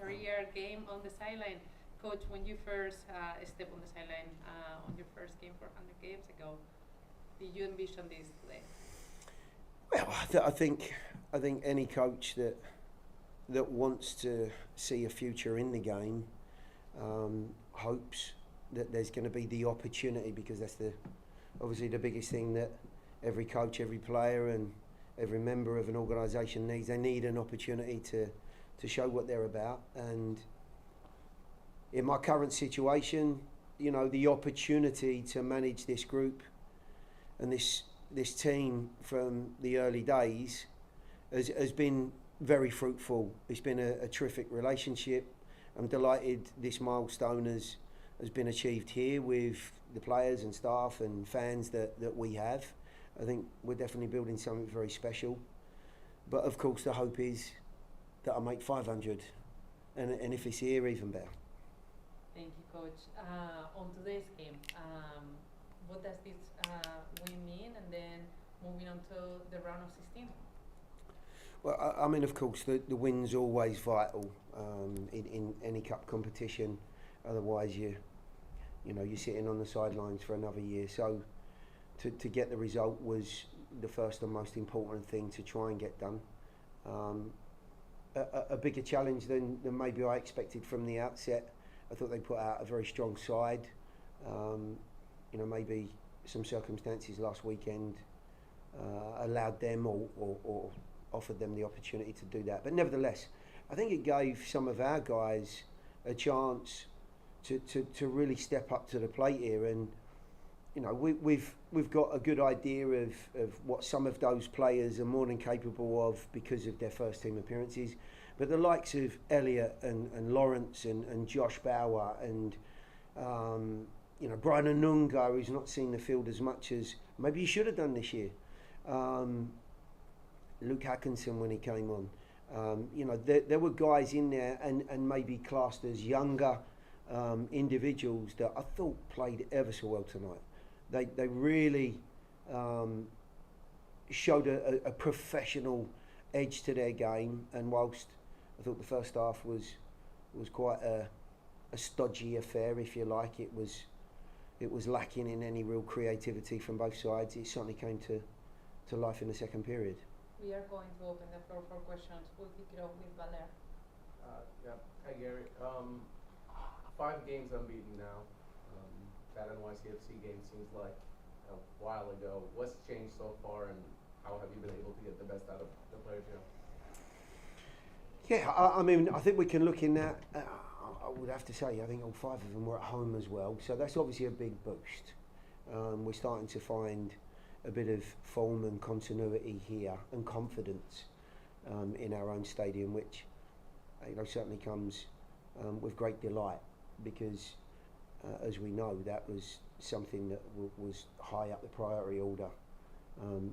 career game on the sideline. Coach, when you first stepped on the sideline on your first game 400 games ago, did you envision this today? Well, I think any coach that wants to see a future in the game hopes that there's going to be the opportunity, because that's obviously the biggest thing that every coach, every player, and every member of an organisation needs. They need an opportunity to show what they're about. And in my current situation, you know, the opportunity to manage this group and this team from the early days has been very fruitful. It's been a terrific relationship. I'm delighted this milestone has been achieved here with the players and staff and fans that we have. I think we're definitely building something very special. But of course the hope is that I make 500, and if it's here, even better. Thank you, Coach. On today's game, what does this win mean? And then moving on to the round of 16. Well, I mean, of course, the win's always vital in any cup competition. Otherwise, you're sitting on the sidelines for another year. So to get the result was the first and most important thing to try and get done. A bigger challenge than maybe I expected from the outset. I thought they put out a very strong side. Maybe some circumstances last weekend allowed them or offered them the opportunity to do that. But nevertheless, I think it gave some of our guys a chance to really step up to the plate here. And you know, we've got a good idea of what some of those players are more than capable of because of their first team appearances. But the likes of Elliot and Lawrence and Josh Bauer and Brian Anunga, who's not seen the field as much as maybe he should have done this year. Luke Hackinson when he came on. There were guys in there and maybe classed as younger individuals that I thought played ever so well tonight. They really showed a professional edge to their game, and whilst I thought the first half was quite a stodgy affair, if you like, it was lacking in any real creativity from both sides. It certainly came to life in the second period. We are going to open the floor for questions. We'll kick it off with Valer. Hi Gary. 5 games unbeaten now. That NYCFC game seems like a while ago. What's changed so far, and how have you been able to get the best out of the players here? Yeah, I mean, I think we can look in that. I would have to say, I think all 5 of them were at home as well. So that's obviously a big boost. We're starting to find a bit of form and continuity here and confidence in our own stadium, which certainly comes with great delight, because as we know, that was something that was high up the priority order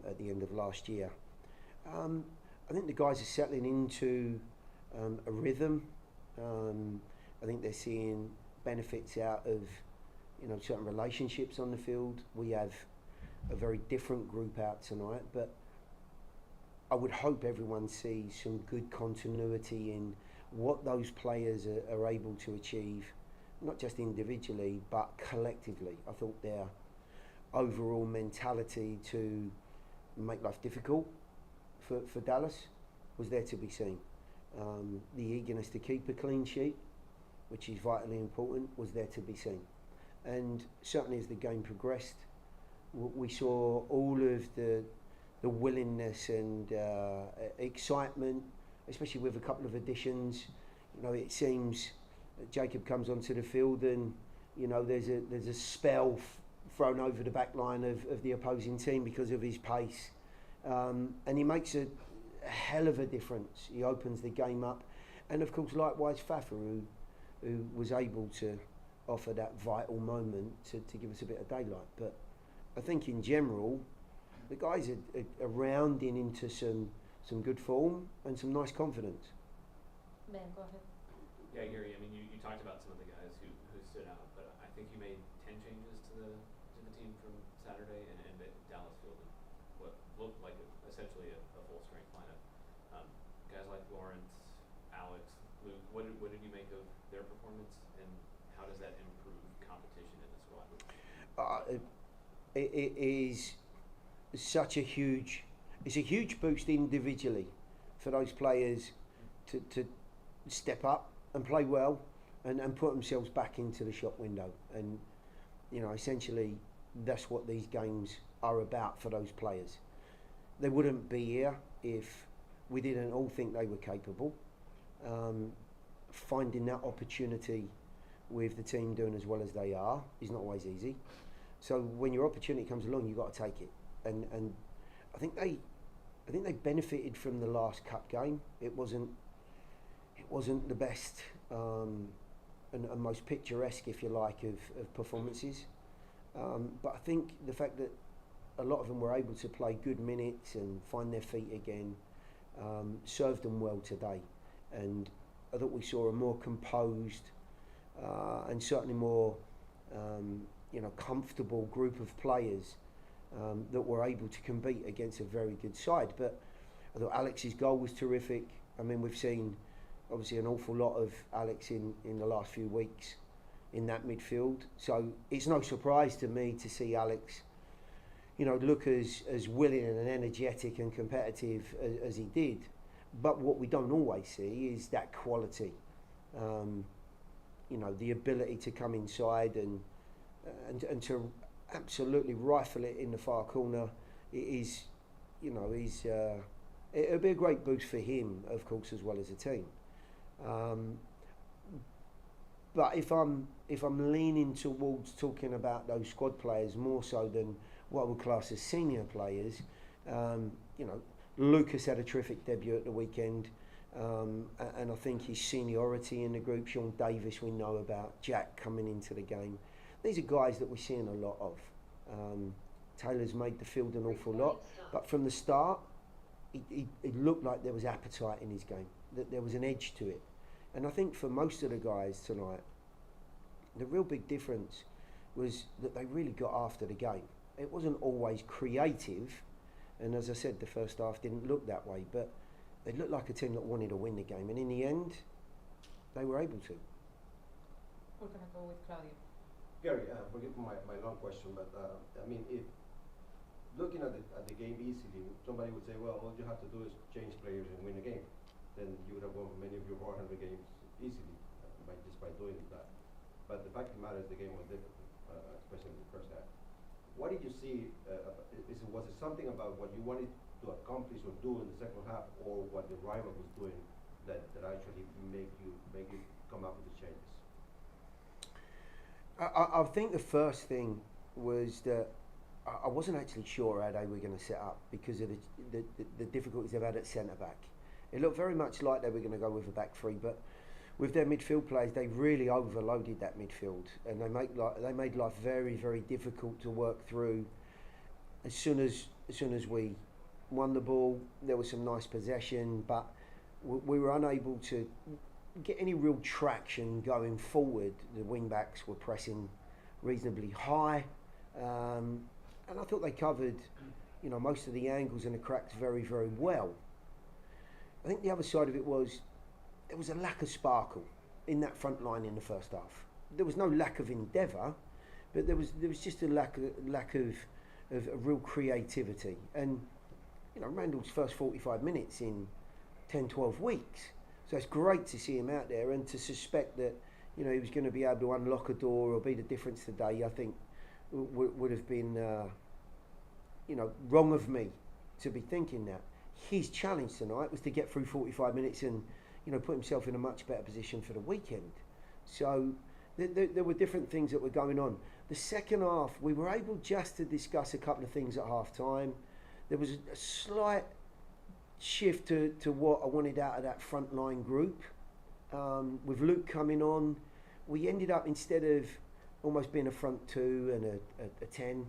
at the end of last year. I think the guys are settling into a rhythm. I think they're seeing benefits out of certain relationships on the field. We have a very different group out tonight, but I would hope everyone sees some good continuity in what those players are able to achieve, not just individually but collectively. I thought their overall mentality to make life difficult for Dallas was there to be seen. The eagerness to keep a clean sheet, which is vitally important, was there to be seen. And certainly as the game progressed, we saw all of the willingness and excitement, especially with a couple of additions. It seems that Jacob comes onto the field and there's a spell thrown over the back line of the opposing team because of his pace, and he makes a hell of a difference. He opens the game up, and of course likewise Fafa, who was able to offer that vital moment to give us a bit of daylight. But I think in general the guys are rounding into some good form and some nice confidence. Ben, go ahead. Yeah, Gary, I mean, you talked about some of the guys who stood out, but I think you made 10 changes to the team from Saturday and Dallas fielded what looked like essentially a full strength lineup. Guys like Lawrence, Alex, What did you make of their performance, and how does that improve competition in the squad? It is such a huge, it's a huge boost individually for those players to step up and play well and put themselves back into the shop window. And, you know, essentially that's what these games are about for those players. They wouldn't be here if we didn't all think they were capable. Finding that opportunity with the team doing as well as they are is not always easy. So when your opportunity comes along, you've got to take it. And I think they benefited from the last cup game. It wasn't the best and most picturesque, if you like, of performances. But I think the fact that a lot of them were able to play good minutes and find their feet again served them well today. And I thought we saw a more composed and certainly more comfortable group of players that were able to compete against a very good side. But I thought Alex's goal was terrific. I mean, we've seen obviously an awful lot of Alex in the last few weeks in that midfield. So it's no surprise to me to see Alex, look as willing and energetic and competitive as he did. But what we don't always see is that quality. The ability to come inside and to absolutely rifle it in the far corner. It'll be a great boost for him, of course, as well as the team. But if I'm leaning towards talking about those squad players more so than what I would class as senior players, Lucas had a terrific debut at the weekend, and I think his seniority in the group, Sean Davis we know about, Jack coming into the game. These are guys that we're seeing a lot of. Taylor's made the field an awful lot, but from the start, it looked like there was appetite in his game, that there was an edge to it. And I think for most of the guys tonight, the real big difference was that they really got after the game. It wasn't always creative, and as I said, the first half didn't look that way, but they looked like a team that wanted to win the game, and in the end, they were able to. We're going to go with Claudio. Gary, forgive my long question, but if looking at the game easily, somebody would say, well, all you have to do is change players and win a game. Then you would have won many of your 400 games easily by doing that. But the fact of the matter is the game was different, especially in the first half. What did you see? Was it something about what you wanted to accomplish or do in the second half, or what the rival was doing that actually make you come up with the changes? I think the first thing was that I wasn't actually sure how they were going to set up because of the difficulties they've had at centre back. It looked very much like they were going to go with a back three, but with their midfield players, they really overloaded that midfield, and they made life very, very difficult to work through. As soon as we won the ball, there was some nice possession, but we were unable to get any real traction going forward. The wing backs were pressing reasonably high, and I thought they covered, most of the angles and the cracks very, very well. I think the other side of it was there was a lack of sparkle in that front line in the first half. There was no lack of endeavour, but there was just a lack of real creativity. And Randall's first 45 minutes in 10, 12 weeks. So it's great to see him out there, and to suspect that he was going to be able to unlock a door or be the difference today, I think would have been wrong of me to be thinking that. His challenge tonight was to get through 45 minutes and put himself in a much better position for the weekend. So there were different things that were going on. The second half, we were able just to discuss a couple of things at half time. There was a slight shift to what I wanted out of that front line group. With Luke coming on, we ended up, instead of almost being a front two and a 10,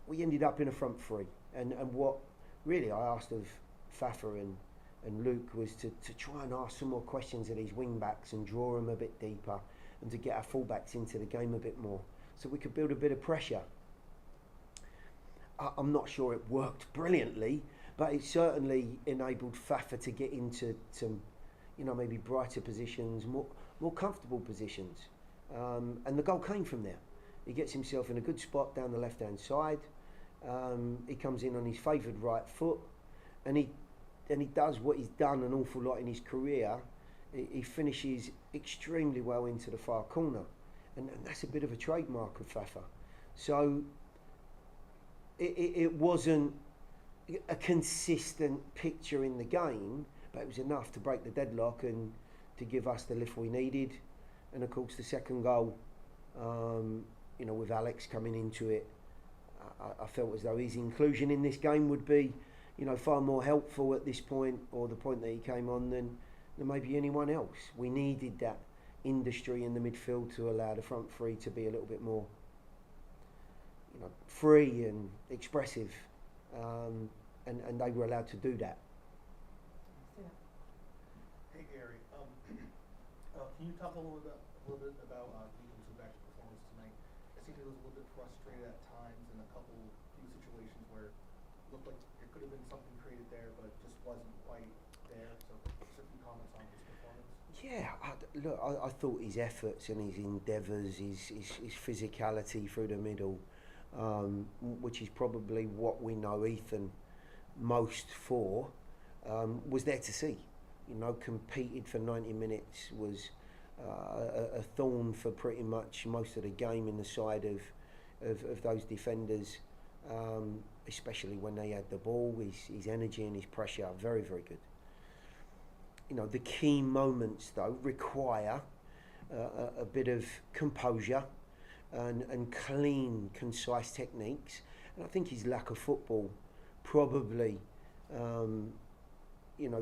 we ended up in a front three. And what really I asked of Fafa and Luke was to try and ask some more questions of these wing backs and draw them a bit deeper, and to get our fullbacks into the game a bit more so we could build a bit of pressure. I'm not sure it worked brilliantly, but it certainly enabled Fafa to get into some maybe brighter positions, more comfortable positions. And the goal came from there. He gets himself in a good spot down the left-hand side. He comes in on his favoured right foot, and he does what he's done an awful lot in his career. He finishes extremely well into the far corner, and that's a bit of a trademark of Fafa. So it wasn't a consistent picture in the game, but it was enough to break the deadlock and to give us the lift we needed. And of course, the second goal, with Alex coming into it, I felt as though his inclusion in this game would be, far more helpful at this point, or the point that he came on, than maybe anyone else. We needed that industry in the midfield to allow the front three to be a little bit more, free and expressive, and they were allowed to do that. Hey Gary, can you talk a little bit about Eagles' back performance tonight? It seemed it was a little bit frustrated at times in a few situations where it looked like there could have been something created there, but it just wasn't quite there. So, just a few comments on his performance. Yeah, I thought his efforts and his endeavours, his physicality through the middle, which is probably what we know Ethan most for, was there to see. Competed for 90 minutes, was a thorn for pretty much most of the game in the side of those defenders, especially when they had the ball. His energy and his pressure are very, very good. The key moments, though, require a bit of composure and clean, concise techniques. And I think his lack of football probably,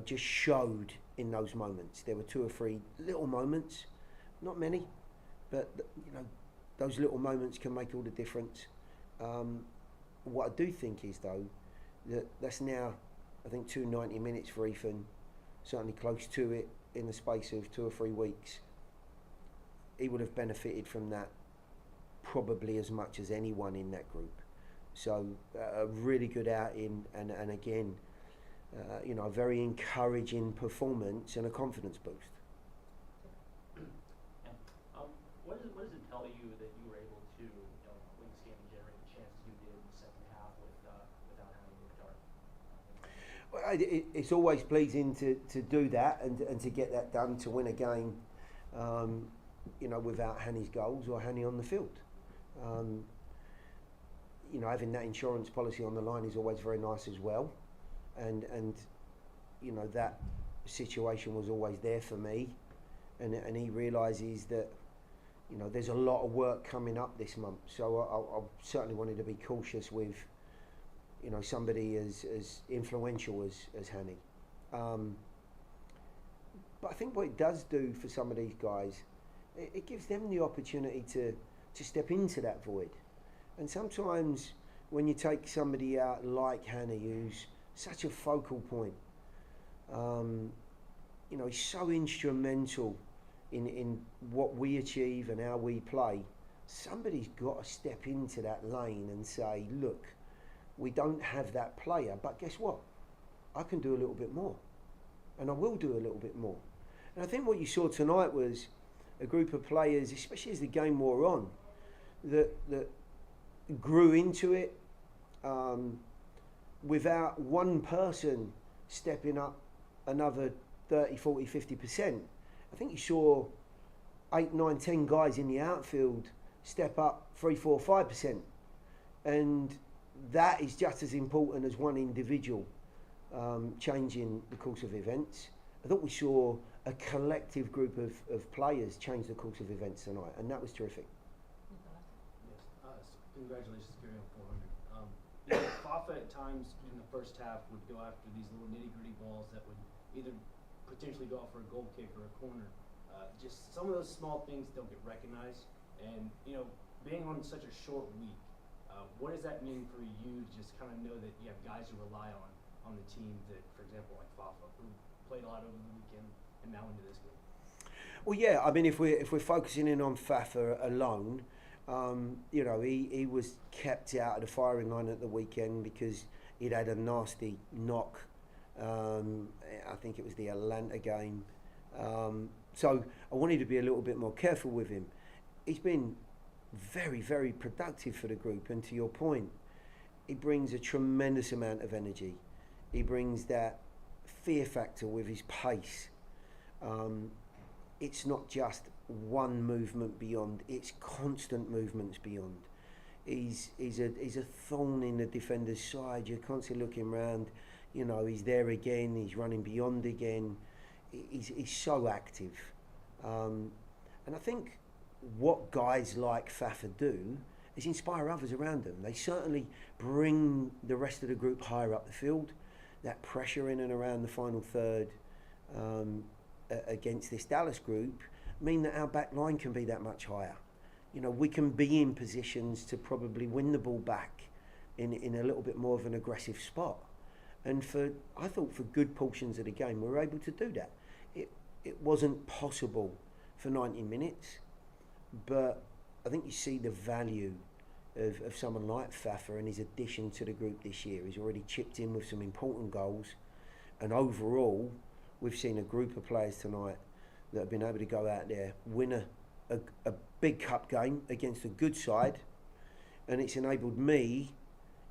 just showed in those moments. There were 2 or 3 little moments, not many, but, those little moments can make all the difference. What I do think is, though, that's now, I think, 2 90 minutes for Ethan, certainly close to it in the space of 2 or 3 weeks. He would have benefited from that probably as much as anyone in that group. So a really good outing, and again, a very encouraging performance and a confidence boost. What does it tell you that you were able to, win this game and generate the chances you did in the second half without having to start? Well, it's always pleasing to do that and to get that done, to win a game, without Hanny's goals or Hanny on the field. Having that insurance policy on the line is always very nice as well. And that situation was always there for me. And he realises that, there's a lot of work coming up this month. So I certainly wanted to be cautious with, somebody as influential as Hanny. But I think what it does do for some of these guys, it gives them the opportunity to step into that void. And sometimes when you take somebody out like Hanny, who's such a focal point, he's so instrumental in what we achieve and how we play. Somebody's got to step into that lane and say, look, we don't have that player, but guess what? I can do a little bit more, and I will do a little bit more. And I think what you saw tonight was a group of players, especially as the game wore on, that grew into it without one person stepping up another 30, 40, 50%. I think you saw 8, 9, 10 guys in the outfield step up 3, 4, 5%. And that is just as important as one individual changing the course of events. I thought we saw a collective group of players change the course of events tonight, and that was terrific. Yes. Congratulations, Gary, on 400. Fafa at times in the first half would go after these little nitty-gritty balls that would either potentially go out for a goal kick or a corner. Just some of those small things don't get recognized. And, being on such a short week, what does that mean for you to just kind of know that you have guys you rely on the team that, for example, like Fafa, who played a lot over the weekend and now into this game? Well, yeah, I mean, if we're focusing in on Fafa alone, he was kept out of the firing line at the weekend because he'd had a nasty knock. I think it was the Atlanta game, So I wanted to be a little bit more careful with him. He's been very, very productive for the group, and to your point, he brings a tremendous amount of energy. He brings that fear factor with his pace. It's not just one movement beyond, it's constant movements beyond. He's a thorn in the defender's side. You're constantly looking around, you know, he's there again, he's running beyond again. He's so active. And I think what guys like Fafa do is inspire others around them. They certainly bring the rest of the group higher up the field. That pressure in and around the final third against this Dallas group mean that our back line can be that much higher. You know, we can be in positions to probably win the ball back in a little bit more of an aggressive spot. And I thought for good portions of the game, we were able to do that. It wasn't possible for 90 minutes, but I think you see the value of someone like Fafa and his addition to the group this year. He's already chipped in with some important goals, and overall, we've seen a group of players tonight that have been able to go out there, win a big cup game against a good side, and it's enabled me,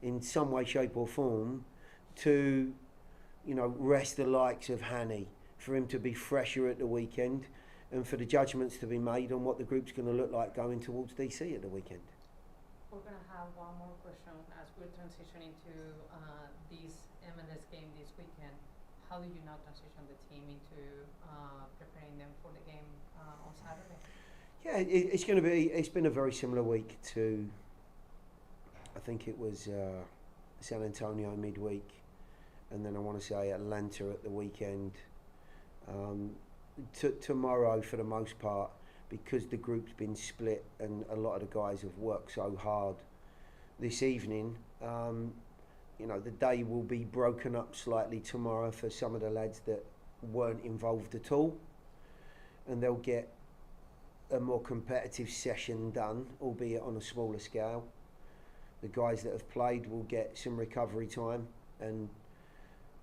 in some way, shape or form, to, you know, rest the likes of Hanny, for him to be fresher at the weekend, and for the judgments to be made on what the group's going to look like going towards DC at the weekend. We're going to have one more question as we're transitioning to this MLS game this weekend. How do you now transition the team into preparing them for the game on Saturday? Yeah, it's been a very similar week to, I think it was San Antonio midweek, and then I want to say Atlanta at the weekend. Tomorrow, for the most part, because the group's been split and a lot of the guys have worked so hard this evening, you know, the day will be broken up slightly tomorrow for some of the lads that weren't involved at all, and they'll get a more competitive session done, albeit on a smaller scale. The guys that have played will get some recovery time and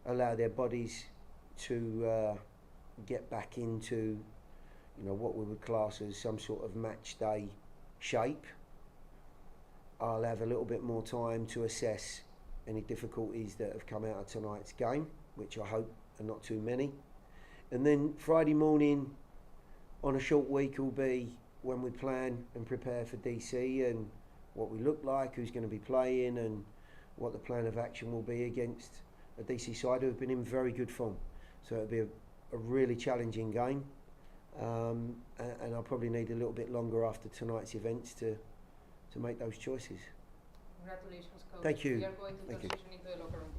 allow their bodies to get back into, you know, what we would class as some sort of match day shape. I'll have a little bit more time to assess any difficulties that have come out of tonight's game, which I hope are not too many. And then Friday morning on a short week will be when we plan and prepare for DC and what we look like, who's going to be playing, and what the plan of action will be against a DC side who have been in very good form. So it'll be a really challenging game, and I'll probably need a little bit longer after tonight's events to make those choices. Congratulations, Coach. Thank you. We are going to Thank you. transition into the locker room.